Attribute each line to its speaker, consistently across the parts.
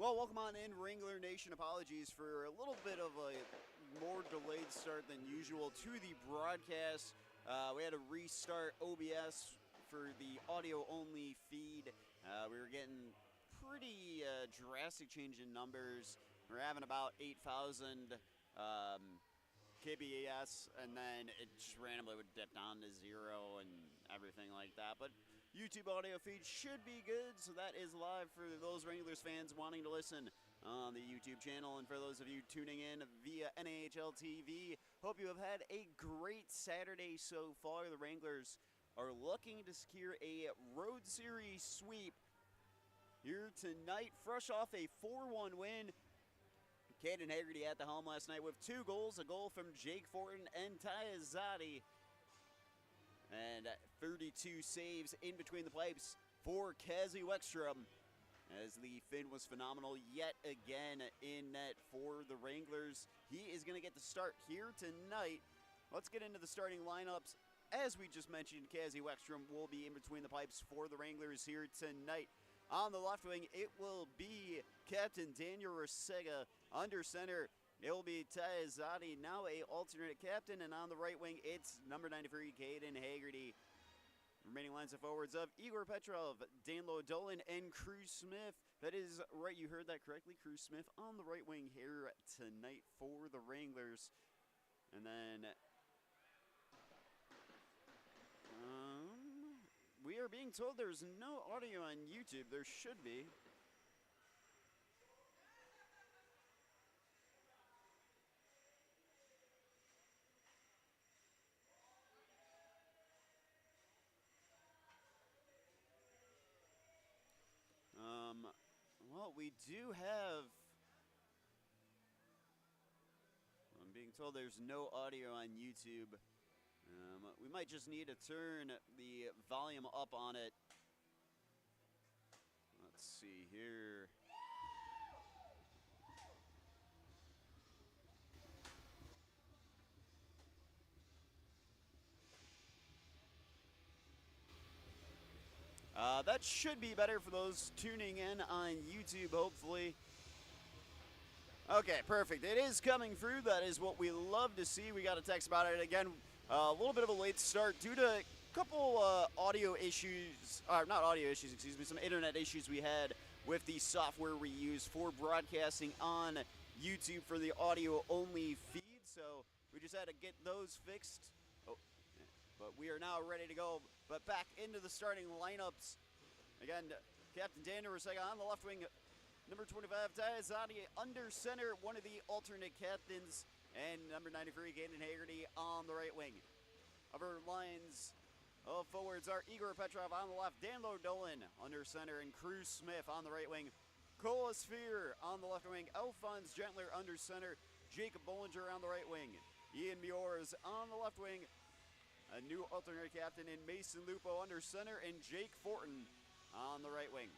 Speaker 1: Well, welcome on in, Wrangler Nation. Apologies for a little bit of a more delayed start than usual to the broadcast. We had to restart OBS for the audio-only feed. We were getting pretty drastic change in numbers. We're having about 8,000 KBAS, and then it just randomly would dip down to 0 and everything like that. But YouTube audio feed should be good, so that is live for those Wranglers fans wanting to listen on the YouTube channel. And for those of you tuning in via NHL TV, hope you have had a great Saturday so far. The Wranglers are looking to secure a road series sweep here tonight, fresh off a 4-1 win. Caden Haggerty at the helm last night with 2 goals, a goal from Jake Fortin and Ty Azadi. And 32 saves in between the pipes for Kazi Wexstrom, as the Finn was phenomenal yet again in net for the Wranglers. He is going to get the start here tonight. Let's get into the starting lineups. As we just mentioned, Kazi Wexstrom will be in between the pipes for the Wranglers here tonight. On the left wing, it will be Captain Daniel Rasega. Under center, it will be Ty Azadi, now a alternate captain. And on the right wing, it's number 93, Caden Haggerty. Remaining lines of forwards of Igor Petrov, Danlo Dolan, and Cruz Smith. That is right, you heard that correctly. Cruz Smith on the right wing here tonight for the Wranglers. And then we are being told there's no audio on YouTube. There should be. Well, we do have, I'm being told there's no audio on YouTube. We might just need to turn the volume up on it. Let's see here. That should be better for those tuning in on YouTube, hopefully. Okay, perfect. It is coming through. That is what we love to see. We got a text about it again. A little bit of a late start due to a couple audio issues, not audio issues, excuse me, some internet issues we had with the software we use for broadcasting on YouTube for the audio-only feed. So we just had to get those fixed. But we are now ready to go. But back into the starting lineups. Again, Captain Daniel Rasega on the left wing. Number 25, Ty Azadi under center, one of the alternate captains. And number 93, Caden Haggerty on the right wing. Other lines of forwards are Igor Petrov on the left, Danlo Dolan under center, and Cruz Smith on the right wing. Cole Sphere on the left wing, Alphonse Gentler under center, Jacob Bollinger on the right wing. Ian Muors on the left wing. A new alternate captain in Mason Lupo under center, and Jake Fortin on the right wing.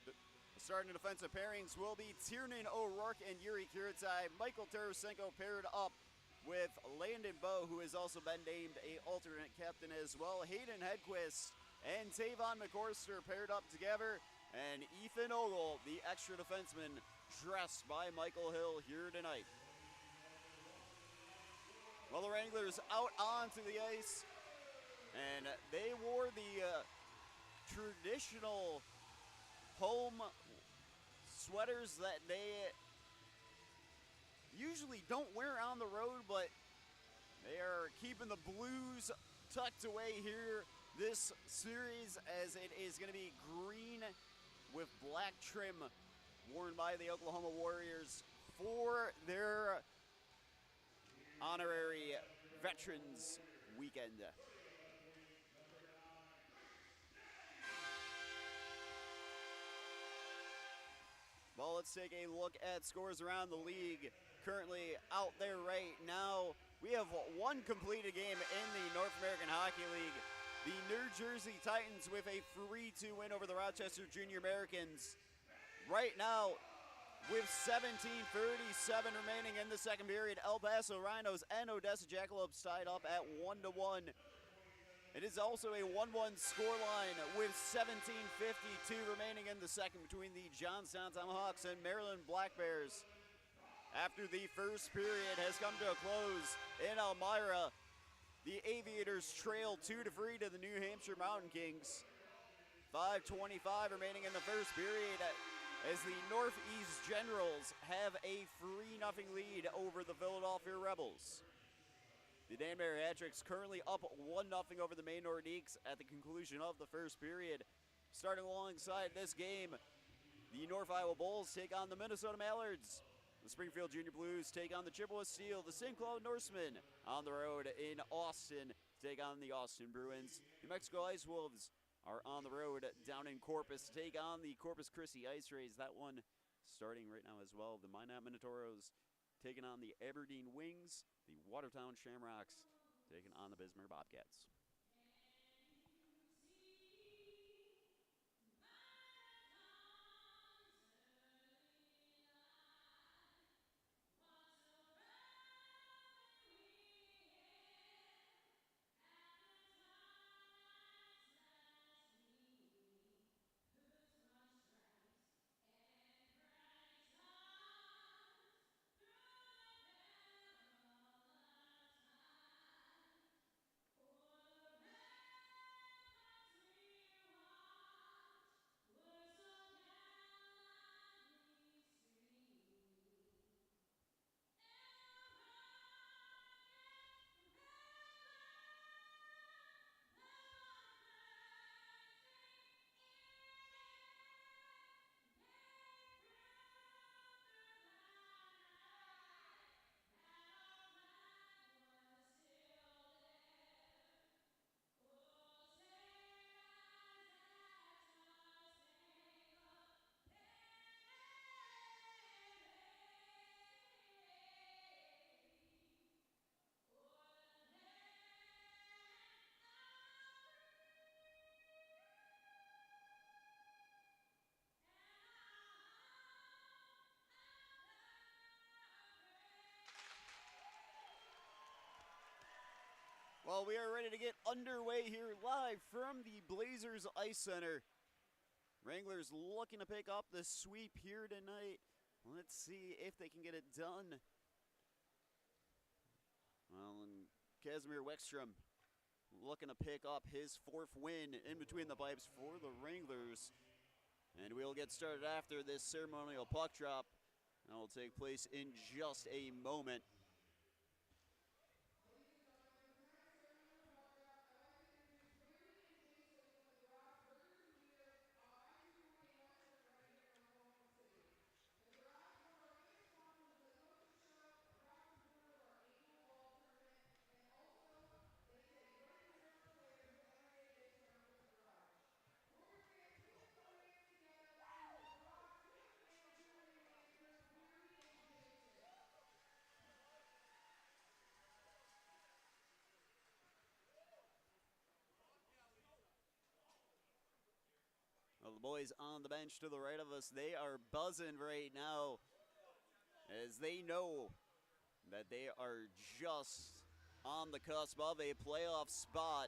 Speaker 1: The starting defensive pairings will be Tiernan O'Rourke and Yuri Kiritai. Michael Tarasenko paired up with Landon Bowe, who has also been named a alternate captain as well. Hayden Hedquist and Tavon McCorster paired up together. And Ethan Ogle, the extra defenseman, dressed by Michael Hill here tonight. Well, the Wranglers out onto the ice, and they wore the traditional home sweaters that they usually don't wear on the road, but they are keeping the blues tucked away here this series, as it is going to be green with black trim worn by the Oklahoma Warriors for their honorary Veterans Weekend. Well, let's take a look at scores around the league. Currently out there right now, we have one completed game in the North American Hockey League. The New Jersey Titans with a 3-2 win over the Rochester Junior Americans. Right now, with 17:37 remaining in the second period, El Paso Rhinos and Odessa Jackalopes tied up at 1-1. It is also a 1-1 scoreline with 17:52 remaining in the second between the Johnstown Tomahawks and Maryland Black Bears. After the first period has come to a close in Elmira, the Aviators trail 2-3 to the New Hampshire Mountain Kings. 5:25 remaining in the first period as the Northeast Generals have a 3-0 lead over the Philadelphia Rebels. The Danbury Hat-Tricks currently up 1-0 over the Maine Nordiques at the conclusion of the first period. Starting alongside this game, the North Iowa Bulls take on the Minnesota Mallards. The Springfield Junior Blues take on the Chippewa Steel. The St. Cloud Norsemen on the road in Austin take on the Austin Bruins. New Mexico Ice Wolves are on the road down in Corpus to take on the Corpus Christi Ice Rays. That one starting right now as well. The Minot Minotauros taking on the Aberdeen Wings. The Watertown Shamrocks taking on the Bismarck Bobcats. Well, we are ready to get underway here live from the Blazers Ice Center. Wranglers looking to pick up the sweep here tonight. Let's see if they can get it done. Well, and Casimir Weckstrom looking to pick up his 4th win in between the pipes for the Wranglers. And we'll get started after this ceremonial puck drop. That will take place in just a moment. Well, the boys on the bench to the right of us, they are buzzing right now as they know that they are just on the cusp of a playoff spot.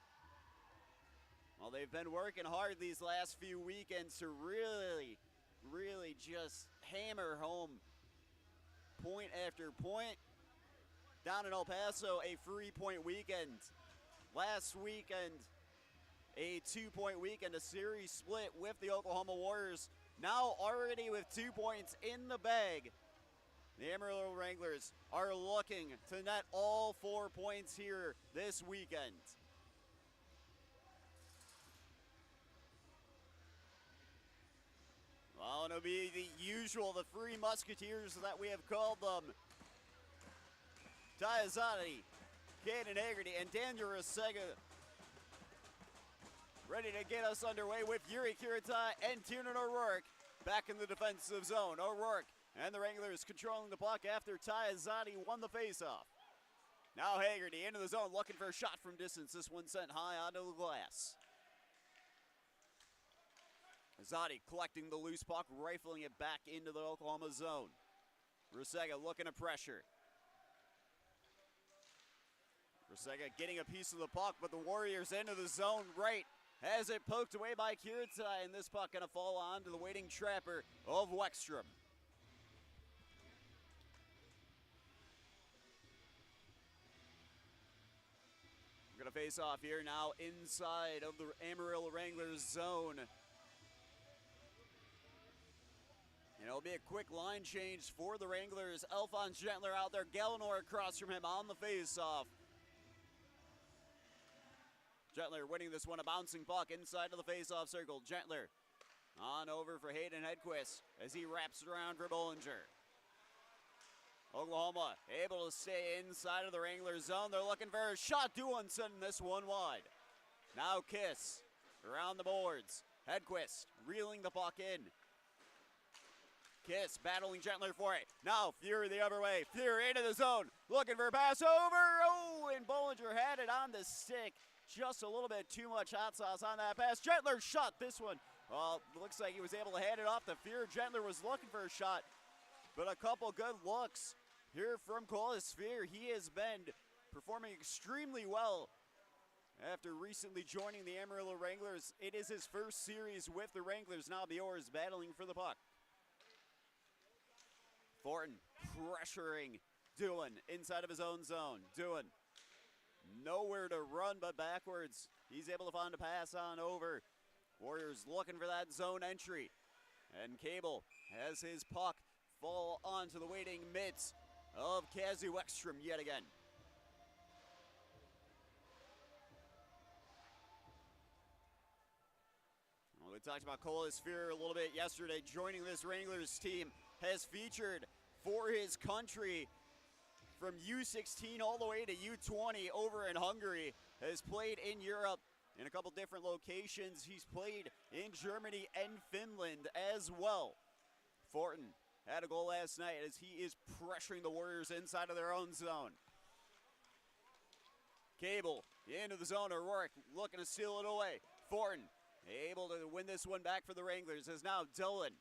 Speaker 1: Well, they've been working hard these last few weekends to really just hammer home point after point. Down in El Paso, a 3-point weekend. Last weekend, a 2-point weekend, a series split with the Oklahoma Warriors. Now already with 2 points in the bag, the Amarillo Wranglers are looking to net all 4 points here this weekend. Well, it'll be the usual, the Three Musketeers that we have called them. Ty Azadi, Caden Haggerty, and Daniel Rasega ready to get us underway with Yuri Kirita and Tiernan O'Rourke back in the defensive zone. O'Rourke and the Wranglers controlling the puck after Ty Azadi won the faceoff. Now Haggerty into the zone looking for a shot from distance. This one sent high onto the glass. Azadi collecting the loose puck, rifling it back into the Oklahoma zone. Rasega looking to pressure. Rasega getting a piece of the puck, but the Warriors into the zone right. Has it poked away by Kiritai, and this puck going to fall on to the waiting trapper of Wexstrom. We're going to face off here now inside of the Amarillo Wranglers zone. And it'll be a quick line change for the Wranglers. Alphonse Gentler out there, Gallinor across from him on the face-off. Gentler winning this one, a bouncing puck inside of the face-off circle. Gentler on over for Hayden Hedquist as he wraps it around for Bollinger. Oklahoma able to stay inside of the Wranglers zone. They're looking for a shot. Doolin sending this one wide. Now Kiss around the boards. Hedquist reeling the puck in. Kiss battling Gentler for it. Now Fury the other way. Fury into the zone. Looking for a pass over. Oh, and Bollinger had it on the stick. Just a little bit too much hot sauce on that pass. Gentler shot this one. Well, looks like he was able to hand it off to Fury. Gentler was looking for a shot, but a couple good looks here from Colas Fear. He has been performing extremely well after recently joining the Amarillo Wranglers. It is his first series with the Wranglers. Now the Oars battling for the puck. Thornton pressuring Doolin inside of his own zone. Doolin nowhere to run but backwards. He's able to find a pass on over. Warriors looking for that zone entry. And Cable has his puck fall onto the waiting mitts of Kazu Ekstrom yet again. Well, we talked about Colas Fear a little bit yesterday. Joining this Wranglers team, has featured for his country from U16 all the way to U20 over in Hungary, has played in Europe in a couple different locations. He's played in Germany and Finland as well. Fortin had a goal last night as he is pressuring the Warriors inside of their own zone. Cable into the zone. O'Rourke looking to steal it away. Fortin able to win this one back for the Wranglers as now Dillon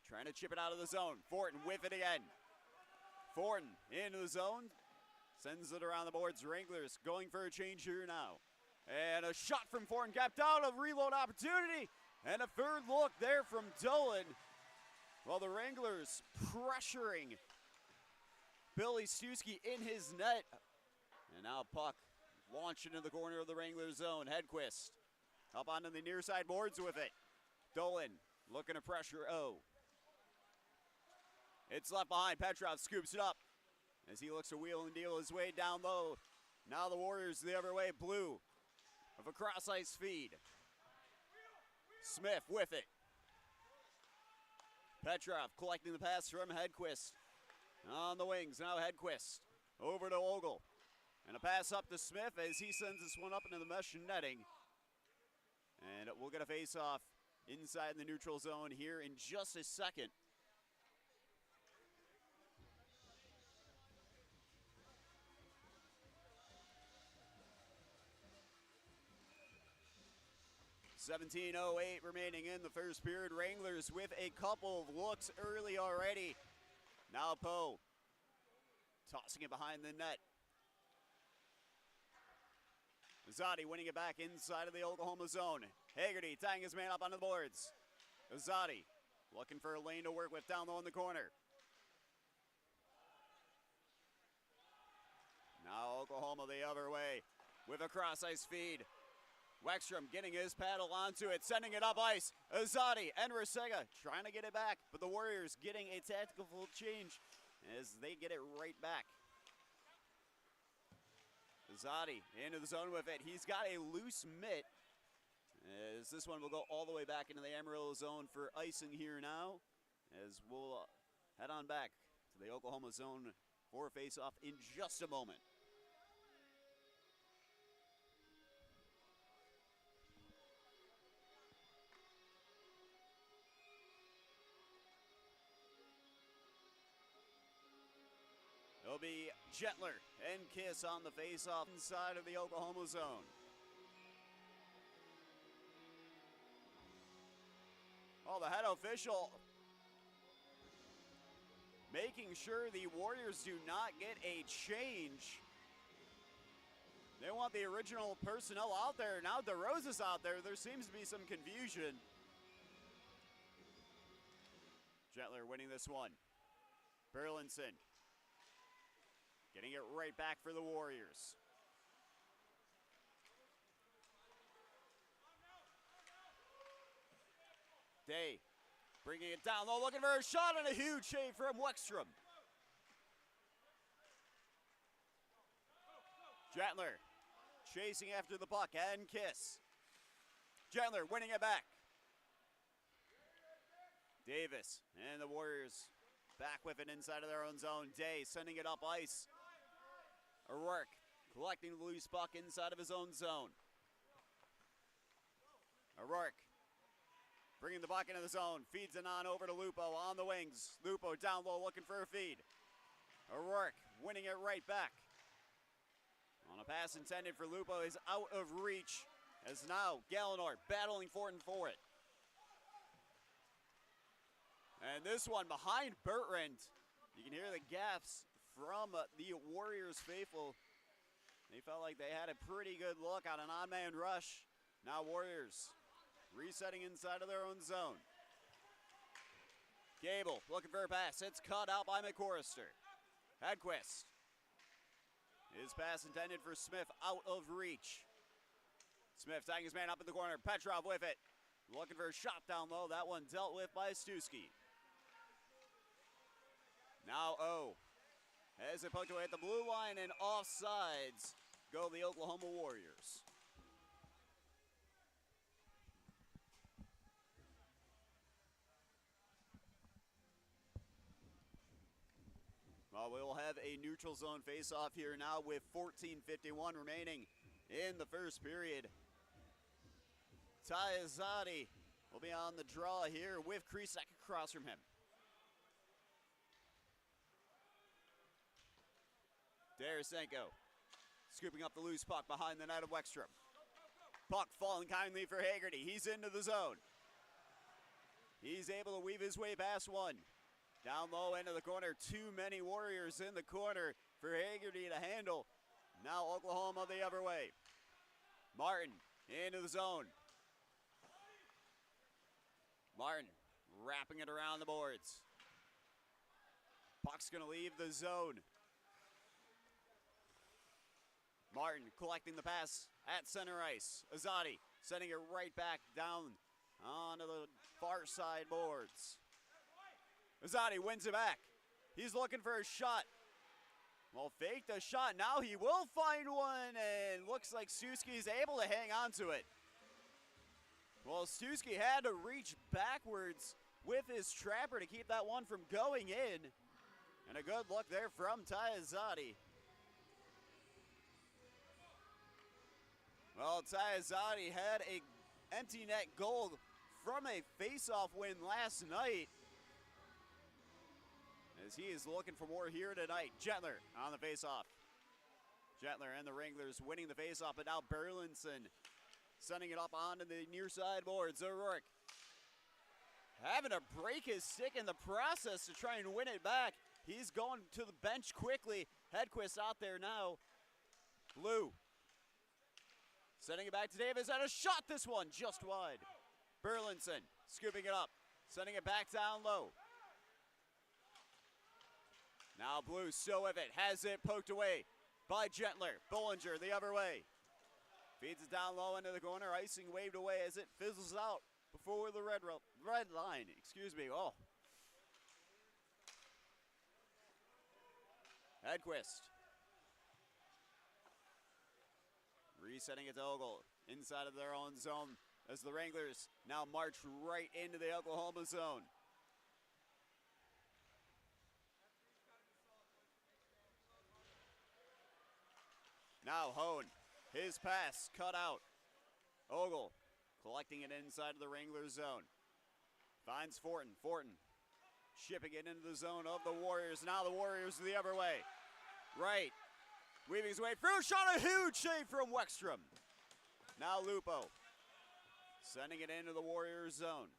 Speaker 1: trying to chip it out of the zone. Fortin whiff it again. Fortin into the zone, sends it around the boards. Wranglers going for a change here now. And a shot from Fortin, gapped out, a reload opportunity, and a third look there from Dillon. While the Wranglers pressuring Billy Stuski in his net. And now puck launched into the corner of the Wranglers zone. Hedquist up onto the near side boards with it. Dolan looking to pressure O. It's left behind. Petrov scoops it up as he looks to wheel and deal his way down low. Now the Warriors the other way. Blue of a cross ice feed. Smith with it. Petrov collecting the pass from Hedquist. On the wings, now Hedquist over to Ogle. And a pass up to Smith as he sends this one up into the mesh netting. And we'll get a face-off inside the neutral zone here in just a second. .17:08 remaining in the first period. Wranglers with a couple of looks early already. Now Poe tossing it behind the net. Azadi winning it back inside of the Oklahoma zone. Haggerty tying his man up on the boards. Azadi looking for a lane to work with down low in the corner. Now Oklahoma the other way with a cross ice feed. Wexstrom getting his paddle onto it, sending it up ice. Azadi and Rasega trying to get it back, but the Warriors getting a tactical change as they get it right back. Azadi into the zone with it. He's got a loose mitt as this one will go all the way back into the Amarillo zone for icing here now, as we'll head on back to the Oklahoma zone for a face-off in just a moment. It'll be Gentler and Kiss on the face-off inside of the Oklahoma zone. Oh, the head official making sure the Warriors do not get a change want the original personnel out there. Now DeRosa's out there. There seems to be some confusion. Jetler winning this one. Burlinson getting it right back for the Warriors. Day bringing it down low, looking for a shot, and a huge save from Wexstrom. Jetler chasing after the puck, and Kiss. Jetler winning it back. Davis and the Warriors back with it inside of their own zone. Day sending it up ice. O'Rourke collecting the loose puck inside of his own zone. O'Rourke bringing the puck into the zone, feeds it on over to Lupo on the wings. Lupo down low looking for a feed. O'Rourke winning it right back. On a pass intended for Lupo is out of reach, as now Gallinor battling for it. And this one behind Bertrand. You can hear the gaps from the Warriors faithful. They felt like they had a pretty good look on an on-man rush. Now Warriors resetting inside of their own zone. Gable looking for a pass. It's cut out by McCorrister. Hedquist. His pass intended for Smith out of reach. Smith tying his man up in the corner. Petrov with it. Looking for a shot down low. That one dealt with by Stuski. Now O. Has it poked away at the blue line and offsides. Go the Oklahoma Warriors. Well, we will have a neutral zone face-off here now with 14:51 remaining in the first period. Ty Azadi will be on the draw here with Krisak across from him. Darasenko scooping up the loose puck behind the net of Wexstrom. Puck falling kindly for Haggerty. He's into the zone. He's able to weave his way past one. Down low into the corner. Too many Warriors in the corner for Haggerty to handle. Now Oklahoma the other way. Martin into the zone. Martin wrapping it around the boards. Puck's going to leave the zone. Martin collecting the pass at center ice. Azadi sending it right back down onto the far side boards. Azadi wins it back. He's looking for a shot. Well, fake the shot. Now he will find one, and looks like Stuski's able to hang on to it. Well, Stuski had to reach backwards with his trapper to keep that one from going in. And a good look there from Ty Azadi. Well, Ty Azadi had a empty net goal from a face-off win last night, as he is looking for more here tonight. Jetler on the face-off. Jetler and the Wranglers winning the face-off, but now Burlinson sending it up onto the near side boards. O'Rourke having to break his stick in the process to try and win it back. He's going to the bench quickly. Hedquist out there now. Blue sending it back to Davis, and a shot, this one just wide. Burlinson scooping it up, sending it back down low. Now Blue still with it, has it poked away by Gentler. Bollinger the other way. Feeds it down low into the corner, icing waved away as it fizzles out before the red line. Oh. Hedquist. Resetting it to Ogle inside of their own zone as the Wranglers now march right into the Oklahoma zone. Now Hone, his pass cut out. Ogle collecting it inside of the Wranglers zone. Finds Fortin. Fortin shipping it into the zone of the Warriors. Now the Warriors the other way. Right. Weaving his way through. Shot, a huge save from Wexstrom. Now Lupo sending it into the Warriors zone.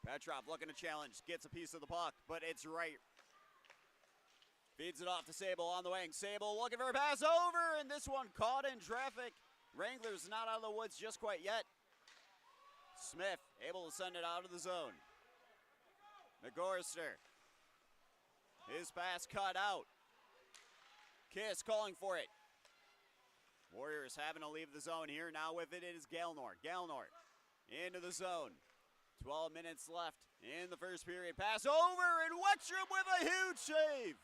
Speaker 1: Petrov looking to challenge. Gets a piece of the puck, but it's right Feeds it off to Sable on the wing. Sable looking for a pass over, and this one caught in traffic. Wranglers not out of the woods just quite yet. Smith able to send it out of the zone. McGorster. His pass cut out. Kiss calling for it. Warriors having to leave the zone here. Now with it is Galnor. Galnor into the zone. 12 minutes left in the first period. Pass over, and Wextrom with a huge save.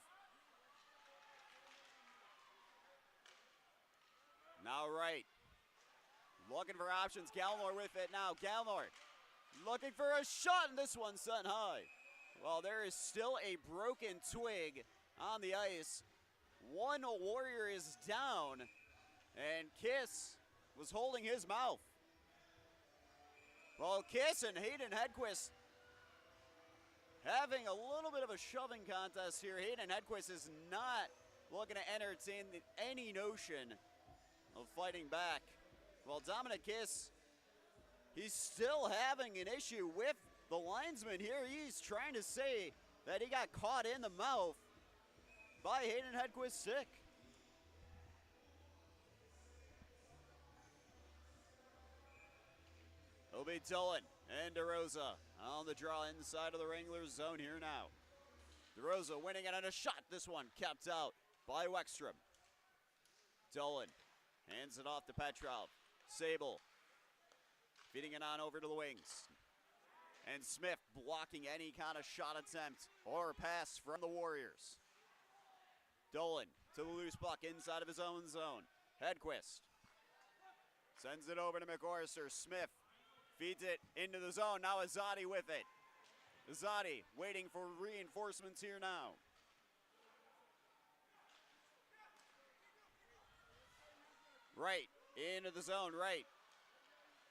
Speaker 1: Now right. Looking for options. Galnor with it now. Galnor looking for a shot, and this one sent high. Well, there is still a broken twig on the ice. One Warrior is down, and Kiss was holding his mouth. Well, Kiss and Hayden Hedquist having a little bit of a shoving contest here. Hayden Hedquist is not looking to entertain any notion of fighting back. Well, Dominic Kiss, he's still having an issue with the linesman here. He's trying to say that he got caught in the mouth by Hayden Hedquist's stick. It'll be Dillon and DeRosa on the draw inside of the Wranglers zone here now. DeRosa winning it on a shot. This one kept out by Wextrom. Dillon hands it off to Petrov. Sable feeding it on over to the wings. And Smith blocking any kind of shot attempt or pass from the Warriors. Dolan to the loose puck inside of his own zone. Hedquist sends it over to McGorster. Smith feeds it into the zone. Now Azadi with it. Azadi waiting for reinforcements here now. Right into the zone, right.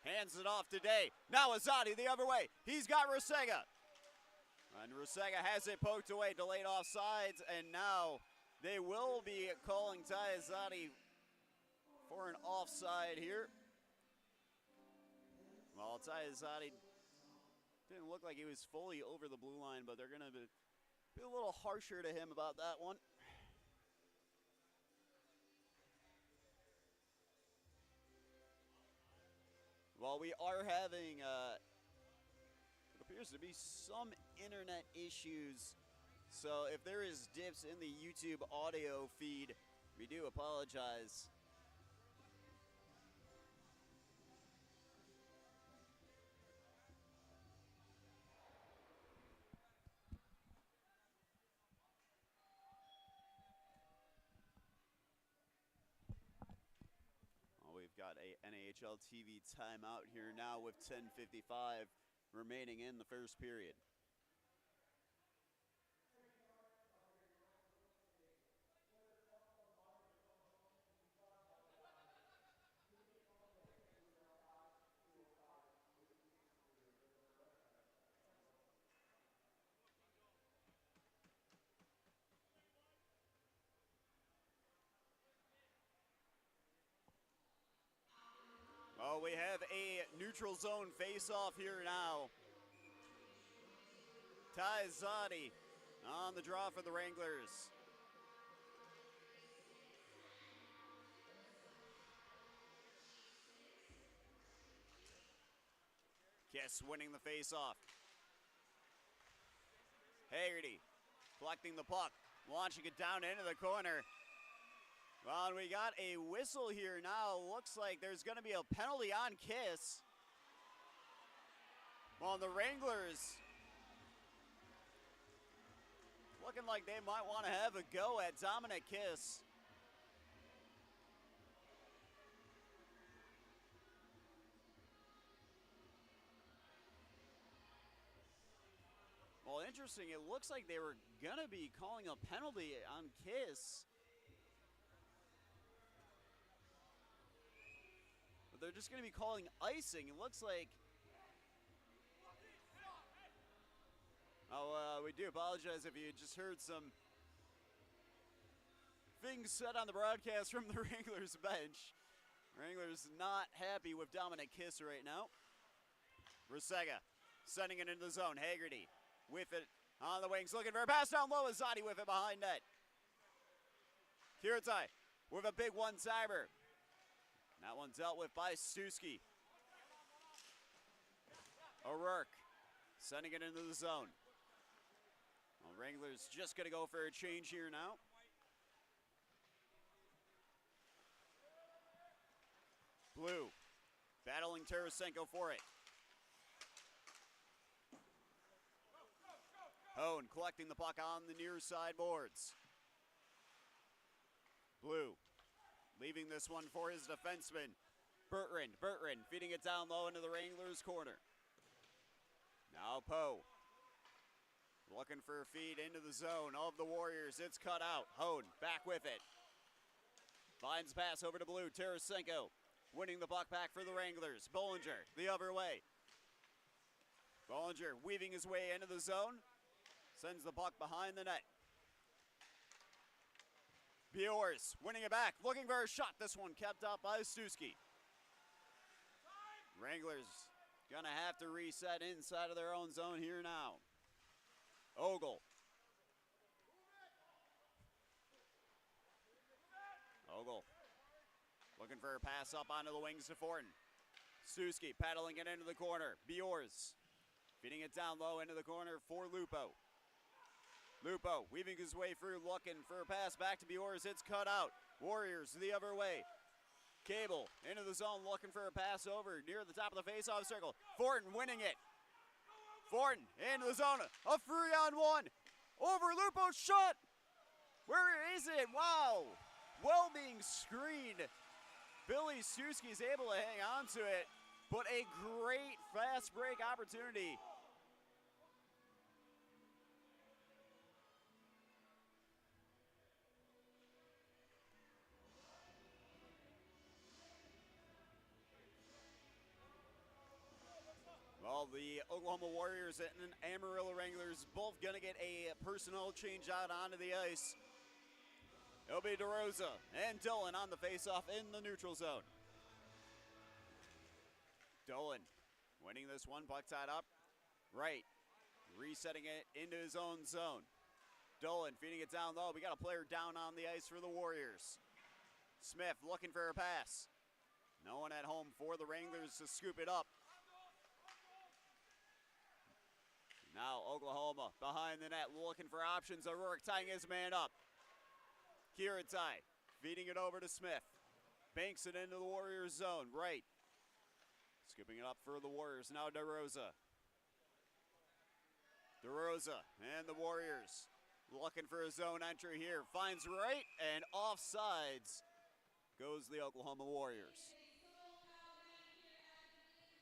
Speaker 1: Hands it off today. Now Azadi the other way. He's got Rusega. And Rusega has it poked away, delayed offsides, and now they will be calling Ty Azadi for an offside here. Well, Ty Azadi didn't look like he was fully over the blue line, but they're going to be a little harsher to him about that one. Well, we are having, it appears to be some internet issues. So if there is dips in the YouTube audio feed, we do apologize. We've got a NHL TV timeout here now with 10:55 remaining in the first period. Oh, we have a neutral zone face-off here now. Ty Azadi on the draw for the Wranglers. Kiss winning the face-off. Haggerty collecting the puck, launching it down into the corner. Well, and we got a whistle here now. Looks like there's going to be a penalty on Kiss. Well, the Wranglers looking like they might want to have a go at Dominic Kiss. Well, interesting. It looks like they were going to be calling a penalty on Kiss. They're just going to be calling icing. It looks like. Oh, we do apologize if you just heard some things said on the broadcast from the Wranglers bench. Wranglers not happy with Dominic Kiss right now. Rusega sending it into the zone. Haggerty with it on the wings, looking for a pass down low. Azadi with it behind net. Kiritai with a big one-timer. That one dealt with by Stuski. O'Rourke sending it into the zone. Well, Wranglers just going to go for a change here now. Blue battling Tarasenko for it. Hone collecting the puck on the near side boards. Blue leaving this one for his defenseman, Bertrand feeding it down low into the Wranglers' corner. Now Poe looking for a feed into the zone of the Warriors. It's cut out. Hone back with it. Finds pass over to Blue. Tarasenko winning the puck back for the Wranglers. Bollinger the other way. Bollinger weaving his way into the zone. Sends the puck behind the net. Bjors winning it back, looking for a shot. This one kept up by Stuski. Wranglers gonna have to reset inside of their own zone here now. Ogle. Looking for a pass up onto the wings to Fortin. Stuski paddling it into the corner. Bjors feeding it down low into the corner for Lupo. Lupo weaving his way through, looking for a pass back to Bjors. It's cut out. Warriors the other way. Cable into the zone, looking for a pass over near the top of the face-off circle. Fortin winning it. Fortin into the zone. A 3-on-1. Over Lupo's shot. Where is it? Wow. Well being screened. Billy Stuski is able to hang on to it, but a great fast break opportunity. Well, the Oklahoma Warriors and Amarillo Wranglers both going to get a personnel change out onto the ice. It'll be DeRosa and Dolan on the faceoff in the neutral zone. Dolan winning this one, puck tied up. Right, resetting it into his own zone. Dolan feeding it down low. We got a player down on the ice for the Warriors. Smith looking for a pass. No one at home for the Wranglers to scoop it up. Now Oklahoma behind the net looking for options. O'Rourke tying his man up. Kiritai feeding it over to Smith. Banks it into the Warriors zone. Right. Scooping it up for the Warriors. Now DeRosa. DeRosa and the Warriors looking for a zone entry here. Finds right and offsides goes the Oklahoma Warriors.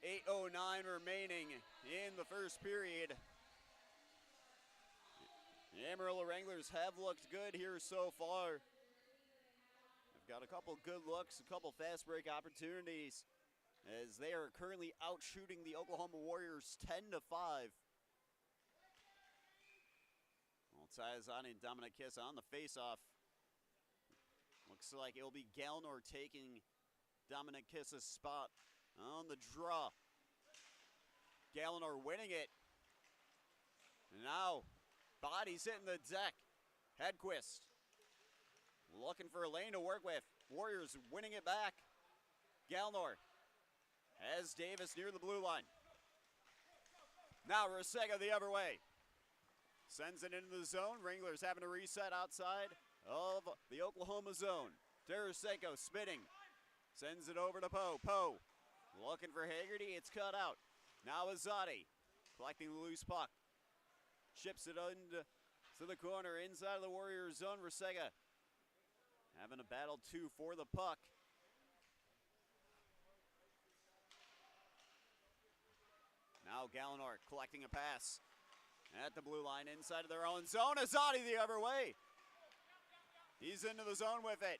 Speaker 1: 8:09 remaining in the first period. The Amarillo Wranglers have looked good here so far. They've got a couple good looks, a couple fast break opportunities as they are currently outshooting the Oklahoma Warriors 10-5. Well, Tayazani and Dominic Kiss on the faceoff. Looks like it'll be Gallnor taking Dominic Kiss's spot on the draw. Gallnor winning it. And now bodies hitting the deck. Hedquist looking for a lane to work with. Warriors winning it back. Gallnor has Davis near the blue line. Now Rusega the other way. Sends it into the zone. Wranglers having to reset outside of the Oklahoma zone. Tarasenko spinning. Sends it over to Poe. Poe looking for Haggerty. It's cut out. Now Azadi collecting the loose puck. Chips it into the corner inside of the Warriors zone. Rusega having a battle too for the puck. Now Gallnor collecting a pass at the blue line inside of their own zone. Azadi the other way. He's into the zone with it.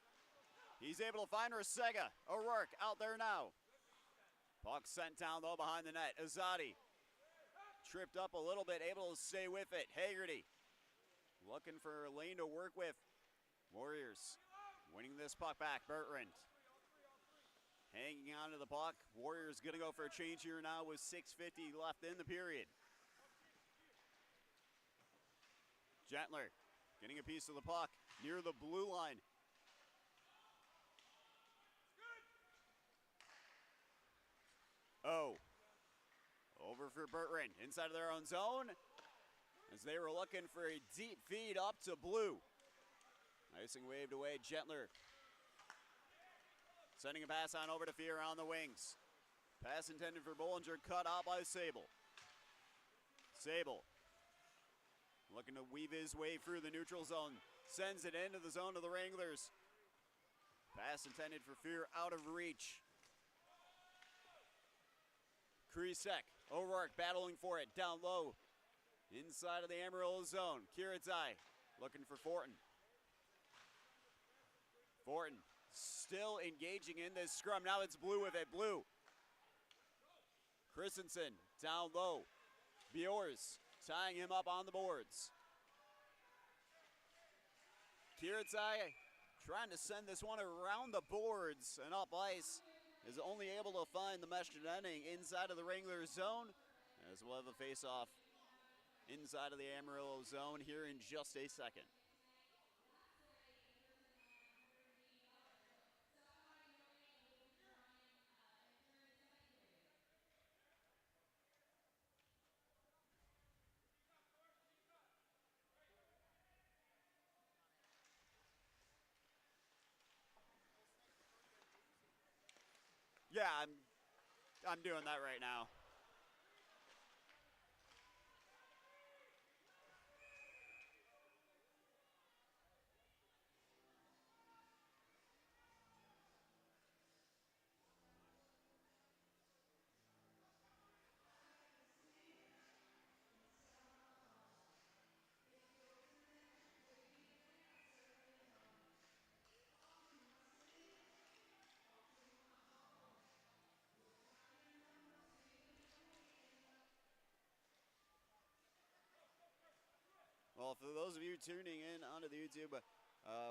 Speaker 1: He's able to find Rusega. O'Rourke out there now. Puck sent down low behind the net. Azadi tripped up a little bit, able to stay with it. Haggerty looking for a lane to work with. Warriors winning this puck back. Bertrand hanging on to the puck. Warriors going to go for a change here now with 6:50 left in the period. Gentler getting a piece of the puck near the blue line. Over for Bertrand, inside of their own zone, as they were looking for a deep feed up to Blue. Icing waved away, Gentler. Sending a pass on over to Fear on the wings. Pass intended for Bollinger, cut out by Sable. Sable looking to weave his way through the neutral zone. Sends it into the zone of the Wranglers. Pass intended for Fear, out of reach. Krisek, O'Rourke battling for it, down low. Inside of the Amarillo zone, Kiritai looking for Fortin. Fortin still engaging in this scrum. Now it's Blue with it, Blue. Christensen down low. Bjors tying him up on the boards. Kiritai trying to send this one around the boards and up ice. Is only able to find the mesh netting inside of the Wranglers zone, as we'll have a face-off inside of the Amarillo zone here in just a second. Yeah, I'm doing that right now. Well, for those of you tuning in onto the YouTube,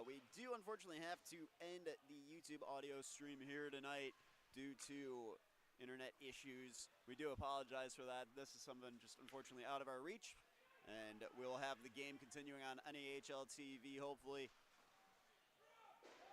Speaker 1: we do unfortunately have to end the YouTube audio stream here tonight due to internet issues. We do apologize for that. This is something just unfortunately out of our reach, and we'll have the game continuing on NAHL TV hopefully